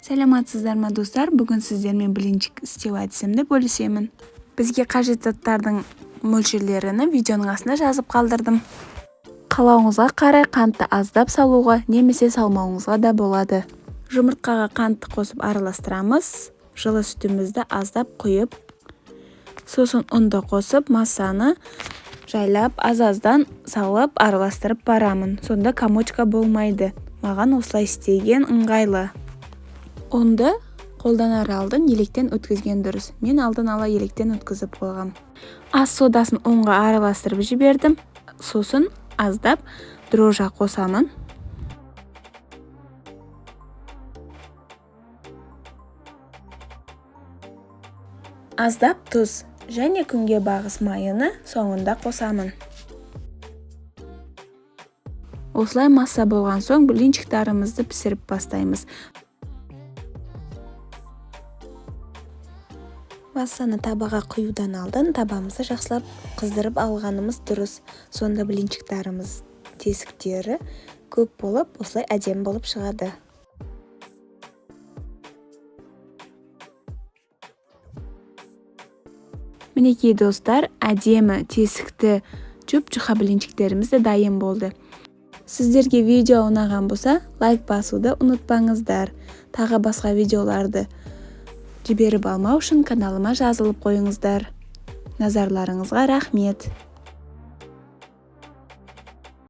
Саламатсыздарма достар, бүгін сіздермен блинчик істеу әдісімді бөлісемін. Бізге қажет заттардың мөлшерлерін видеоның астына жазып қалдырдым. Қалауыңызға қарай қантты аздап салуға немесе салмауыңызға да болады. Жұмыртқаға қантты қосып араластырамыз. Жылы сүтімізді аздап құйып, сосын ұнды қосып, массаны жайлап аз-аздан салып араластырып барамын. Сонда комочка болмайды. Маған осылай істеген ыңғайлы. Ұнды қолданар алдын електен өткізген дұрыс. Мен алдын ала електен өткізіп қойғам. Ас содасын ұнға араластырып жібердім. Сосын аздап дрожжа қосамын. Аздап тұз және күнге бағыс майыны соңында қосамын. Осылай масса болған соң блинчиктарымызды пісіріп бастаймыз. Массаны табаға құюдан алдын табамызды жақсылап қыздырып алғанымыз дұрыс. Сонда блинчиктарымыз тесіктері көп болып, осылай әдемі болып шығады. Мінекей достар, әдемі тесікті жұп-жұқа блинчиктеріміз де дайын болды. Сіздерге видео ұнаған болса, лайк басуды ұмытпаңыздар. Тағы басқа видеоларды жіберіп алмау үшін каналыма жазылып қойыңыздар. Назарларыңызға рахмет.